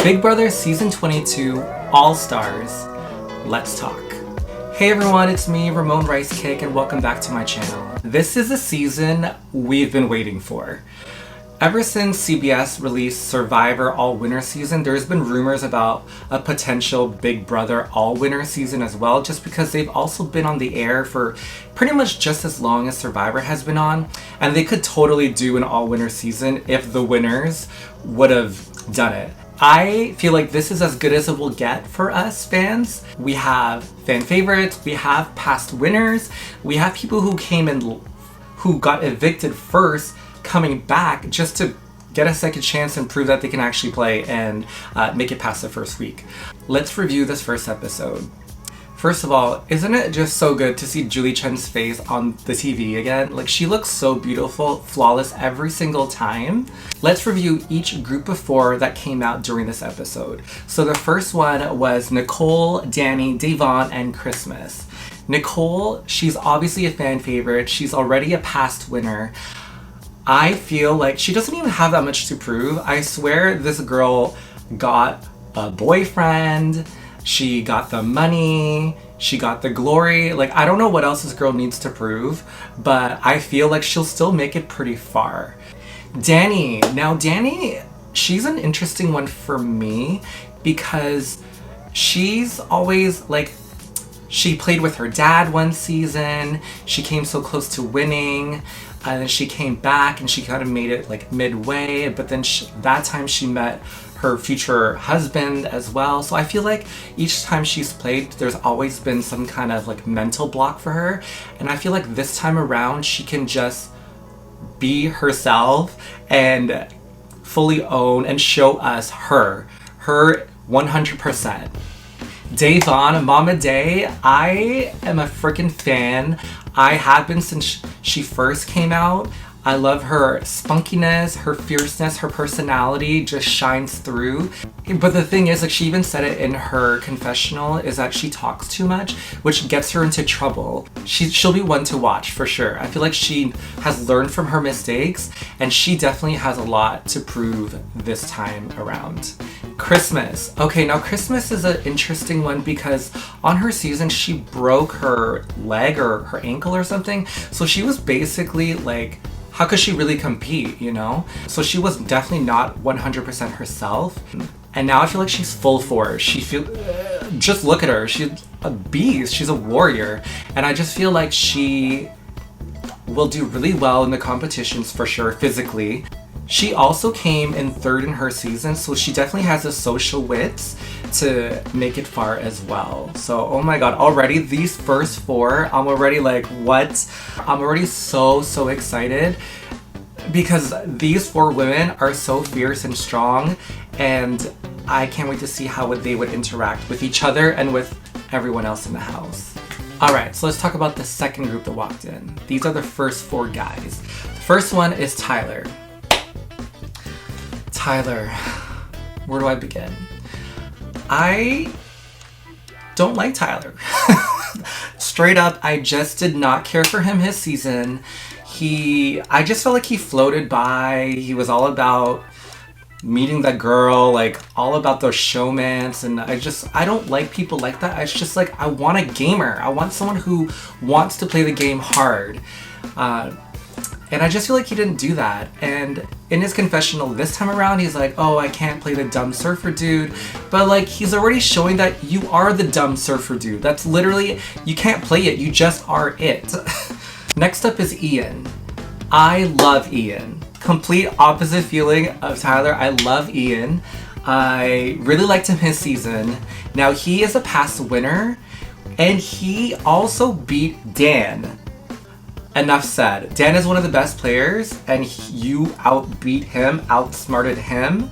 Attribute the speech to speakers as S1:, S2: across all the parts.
S1: Big Brother Season 22 All Stars. Let's talk. Hey everyone, it's me, Ramon Rice Cake, and welcome back to my channel. This is a season we've been waiting for. Ever since CBS released Survivor All-Winner season, there's been rumors about a potential Big Brother All-Winner season as well, just because they've also been on the air for pretty much just as long as Survivor has been on, and they could totally do an All-Winner season if the winners would have done it. I feel like this is as good as it will get for us fans. We have fan favorites, we have past winners, we have people who came in, who got evicted first, coming back just to get a second chance and prove that they can actually play and make it past the first week. Let's review this first episode. First of all, isn't it just so good to see Julie Chen's face on the TV again? Like, she looks so beautiful, flawless every single time. Let's review each group of four that came out during this episode. So the first one was Nicole, Danny, Devon, and Christmas. Nicole, she's obviously a fan favorite. She's already a past winner. I feel like she doesn't even have that much to prove. I swear this girl got a boyfriend, she got the money, she got the glory. Like, I don't know what else this girl needs to prove, but I feel like she'll still make it pretty far. Danny. Now Danny, she's an interesting one for me because she's always like, she played with her dad one season, she came so close to winning, and then she came back and she kind of made it like midway, but then that time she met her future husband as well. So I feel like each time she's played, there's always been some kind of like mental block for her. And I feel like this time around, she can just be herself and fully own and show us her 100%. Devon, Mama Day, I am a freaking fan. I have been since she first came out. I love her spunkiness, her fierceness, her personality just shines through. But the thing is, like, she even said it in her confessional, is that she talks too much, which gets her into trouble. She'll be one to watch for sure. I feel like she has learned from her mistakes, and she definitely has a lot to prove this time around. Christmas. Okay, now Christmas is an interesting one because on her season, she broke her leg or her ankle or something. So she was basically like, how could she really compete, you know? So she was definitely not 100% herself. And now I feel like she's full force. Just look at her. She's a beast. She's a warrior. And I just feel like she will do really well in the competitions for sure, physically. She also came in third in her season, so she definitely has the social wits to make it far as well. So, oh my god, already these first four, I'm already like, what? I'm already so excited because these four women are so fierce and strong, and I can't wait to see how they would interact with each other and with everyone else in the house. Alright, so let's talk about the second group that walked in. These are the first four guys. The first one is Tyler. Tyler, where do I begin? I don't like Tyler. Straight up, I just did not care for him this season. I just felt like he floated by. He was all about meeting that girl, like all about the showmance, and I don't like people like that. It's just like, I want a gamer. I want someone who wants to play the game hard. And I just feel like he didn't do that. And in his confessional this time around, he's like, oh, I can't play the dumb surfer dude. But like, he's already showing that you are the dumb surfer dude. That's literally, you can't play it, you just are it. Next up is Ian. I love Ian. Complete opposite feeling of Tyler. I love Ian. I really liked him his season. Now he is a past winner, and he also beat Dan. Enough said. Dan is one of the best players, and you outbeat him, outsmarted him.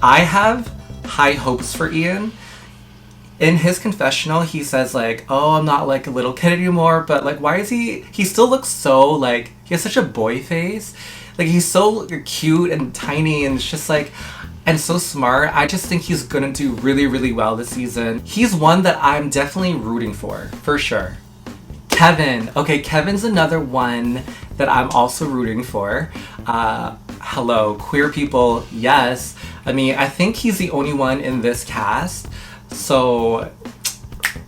S1: I have high hopes for Ian. In his confessional, he says like, oh, I'm not like a little kid anymore, but like, why is he still looks so like, he has such a boy face. Like, he's so cute and tiny, and it's just like, and so smart. I just think he's gonna do really well this season. He's one that I'm definitely rooting for sure. Kevin. Okay, Kevin's another one that I'm also rooting for. Hello, queer people, yes. I mean, I think he's the only one in this cast, so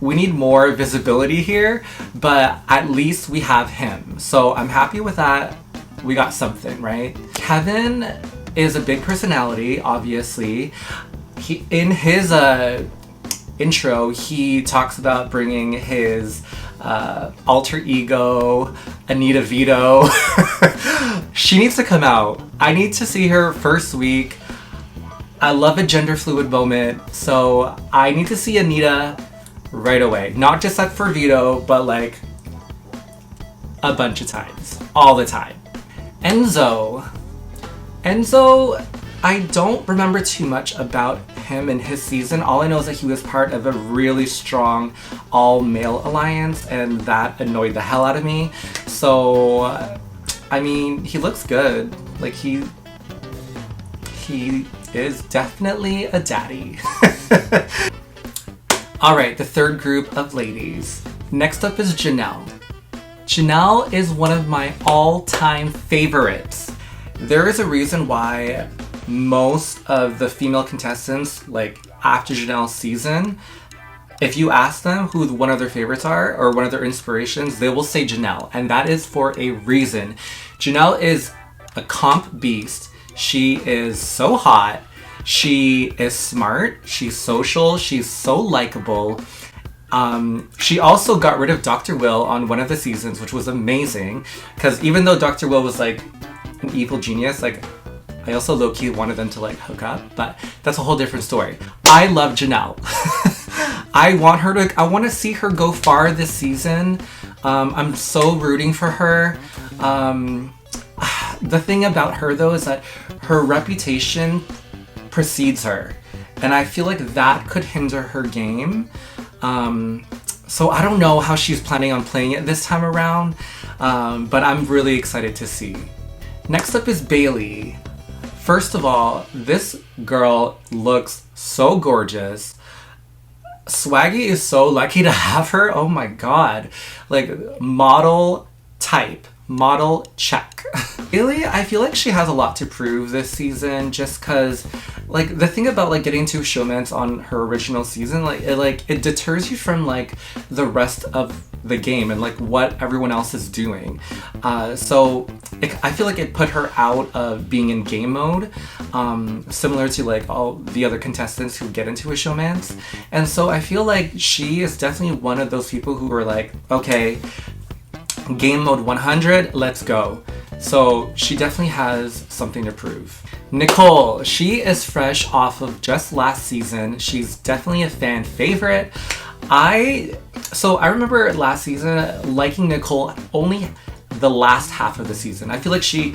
S1: we need more visibility here, but at least we have him. So I'm happy with that. We got something, right? Kevin is a big personality, obviously. In his intro, he talks about bringing his alter ego, Anita Vito. She needs to come out. I need to see her first week. I love a gender fluid moment, so I need to see Anita right away. Not just at for Vito, but like a bunch of times. All the time. Enzo, I don't remember too much about him in his season. All I know is that he was part of a really strong all-male alliance, and that annoyed the hell out of me. So, I mean, he looks good. Like, he is definitely a daddy. Alright, the third group of ladies. Next up is Janelle. Janelle is one of my all-time favorites. There is a reason why most of the female contestants, like after Janelle's season, if you ask them who one of their favorites are or one of their inspirations, they will say Janelle, and that is for a reason. Janelle is a comp beast. She is so hot. She is smart. She's social. She's so likable. She also got rid of Dr. Will on one of the seasons, which was amazing, because even though Dr. Will was like an evil genius, like I also low-key wanted them to like hook up, but that's a whole different story. I love Janelle. I want to see her go far this season. I'm so rooting for her. The thing about her though is that her reputation precedes her, and I feel like that could hinder her game. So I don't know how she's planning on playing it this time around, but I'm really excited to see. Next up is Bailey. First of all, this girl looks so gorgeous. Swaggy is so lucky to have her. Oh my god. Like, model type. Model check. Bailey, I feel like she has a lot to prove this season, just because, like, the thing about like getting to showmance on her original season, it deters you from like the rest of the game and like what everyone else is doing. So I feel like it put her out of being in game mode, similar to like all the other contestants who get into a showmance. And so I feel like she is definitely one of those people who were like, okay, game mode 100, let's go. So she definitely has something to prove. Nicole, she is fresh off of just last season. She's definitely a fan favorite. I remember last season liking Nicole only the last half of the season. I feel like she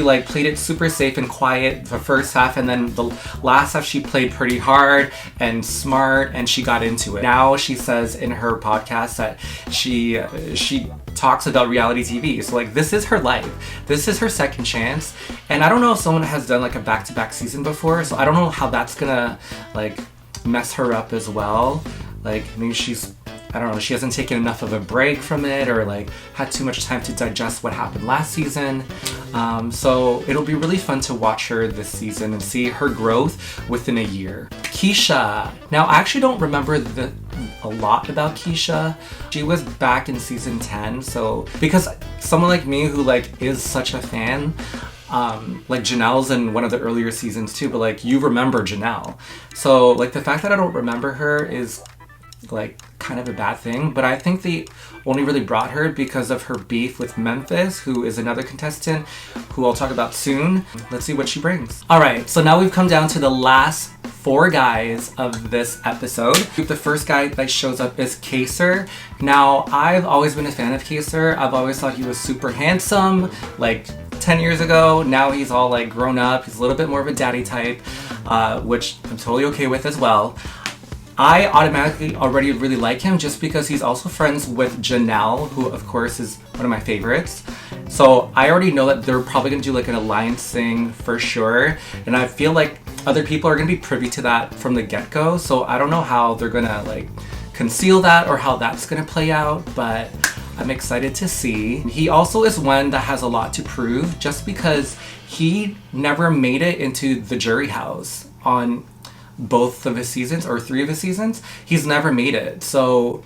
S1: like played it super safe and quiet the first half, and then the last half she played pretty hard and smart, and she got into it. Now she says in her podcast that she talks about reality TV. So like, this is her life. This is her second chance. And I don't know if someone has done like a back-to-back season before, so I don't know how that's gonna like mess her up as well. Like, maybe I don't know, she hasn't taken enough of a break from it, or like had too much time to digest what happened last season. So it'll be really fun to watch her this season and see her growth within a year. Keisha. Now, I actually don't remember a lot about Keisha. She was back in season 10, so because someone like me who like is such a fan, like Janelle's in one of the earlier seasons too, but like you remember Janelle. So like the fact that I don't remember her is like kind of a bad thing, but I think they only really brought her because of her beef with Memphis, who is another contestant who I'll talk about soon. Let's see what she brings. Alright, so now we've come down to the last 4 guys of this episode. The first guy that shows up is Kaser. Now, I've always been a fan of Kaser. I've always thought he was super handsome, like 10 years ago. Now he's all like grown up. He's a little bit more of a daddy type, which I'm totally okay with as well. I automatically already really like him just because he's also friends with Janelle, who of course is one of my favorites. So I already know that they're probably gonna do like an alliance thing for sure. And I feel like other people are gonna be privy to that from the get-go. So I don't know how they're gonna like conceal that or how that's gonna play out, but I'm excited to see. He also is one that has a lot to prove just because he never made it into the jury house on both of his seasons or 3 of his seasons, he's never made it. So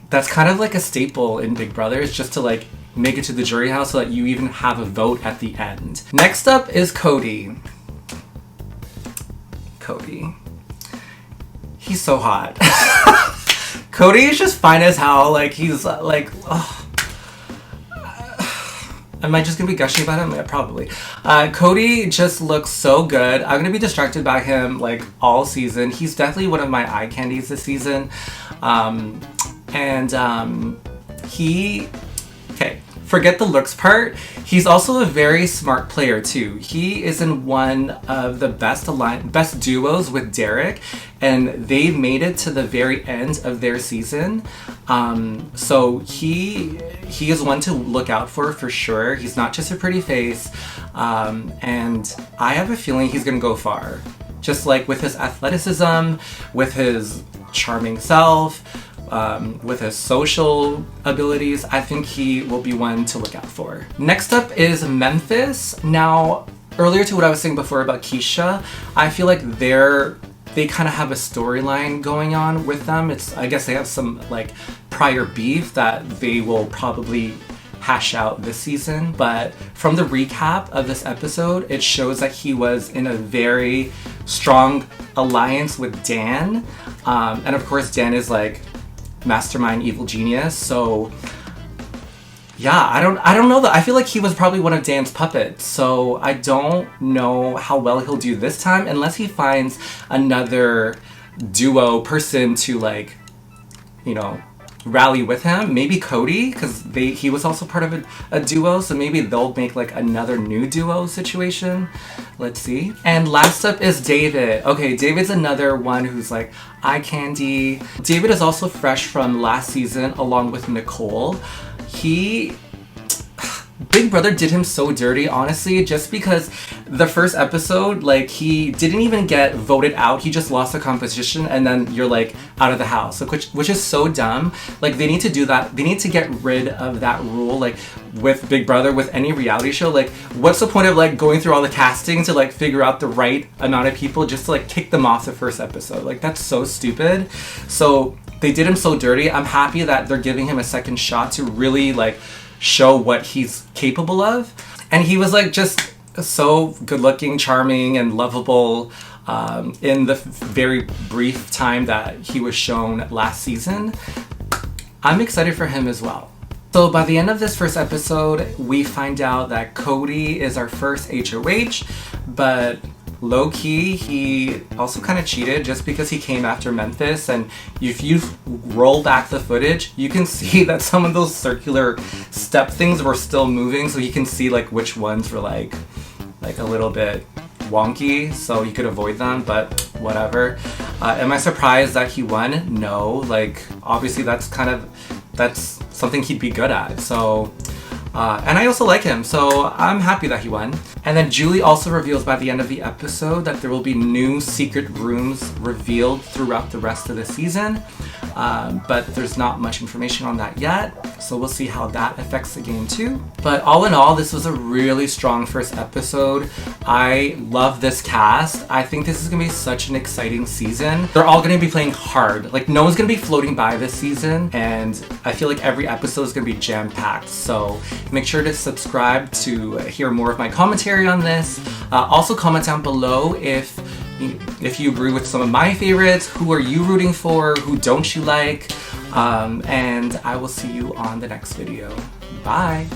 S1: that's kind of like a staple in Big Brother, is just to like make it to the jury house so that you even have a vote at the end. Next up is Cody. Cody. He's so hot. Cody is just fine as hell. Like, he's like, oh. Am I just gonna be gushing about him? Yeah, probably. Cody just looks so good. I'm gonna be distracted by him like all season. He's definitely one of my eye candies this season. Okay, forget the looks part. He's also a very smart player too. He is in one of the best duos with Derek, and they made it to the very end of their season. So he is one to look out for sure. He's not just a pretty face, and I have a feeling he's gonna go far. Just like with his athleticism, with his charming self, with his social abilities, I think he will be one to look out for. Next up is Memphis. Now, earlier to what I was saying before about Keisha, I feel like they kind of have a storyline going on with them. I guess they have some like prior beef that they will probably hash out this season. But from the recap of this episode, it shows that he was in a very strong alliance with Dan. And of course, Dan is like mastermind evil genius. So yeah, I don't know that. I feel like he was probably one of Dan's puppets. So I don't know how well he'll do this time unless he finds another duo person to like, you know, rally with him. Maybe Cody, because he was also part of a duo, so maybe they'll make like another new duo situation. Let's see. And last up is David. Okay, David's another one who's like eye candy. David is also fresh from last season along with Nicole. Big Brother did him so dirty, honestly, just because the first episode, like, he didn't even get voted out. He just lost the competition, and then you're, like, out of the house, like, which is so dumb. Like, they need to do that. They need to get rid of that rule, like, with Big Brother, with any reality show. Like, what's the point of, like, going through all the casting to, like, figure out the right amount of people just to, like, kick them off the first episode? Like, that's so stupid. So they did him so dirty. I'm happy that they're giving him a second shot to really, like, show what he's capable of. And he was like just so good looking, charming, and lovable in the very brief time that he was shown last season. I'm excited for him as well. So by the end of this first episode, we find out that Cody is our first HOH, but low-key, he also kind of cheated just because he came after Memphis. And if you roll back the footage, you can see that some of those circular step things were still moving, so you can see like which ones were like a little bit wonky, so you could avoid them, but whatever. Am I surprised that he won? No, like obviously that's something he'd be good at. So and I also like him, so I'm happy that he won. And then Julie also reveals by the end of the episode that there will be new secret rooms revealed throughout the rest of the season. But there's not much information on that yet, so we'll see how that affects the game too. But all in all, this was a really strong first episode. I love this cast. I think this is gonna be such an exciting season. They're all gonna be playing hard. Like, no one's gonna be floating by this season, and I feel like every episode is gonna be jam-packed. So make sure to subscribe to hear more of my commentary on this. Also comment down below if you agree with some of my favorites. Who are you rooting for? Who don't you like? And I will see you on the next video. Bye!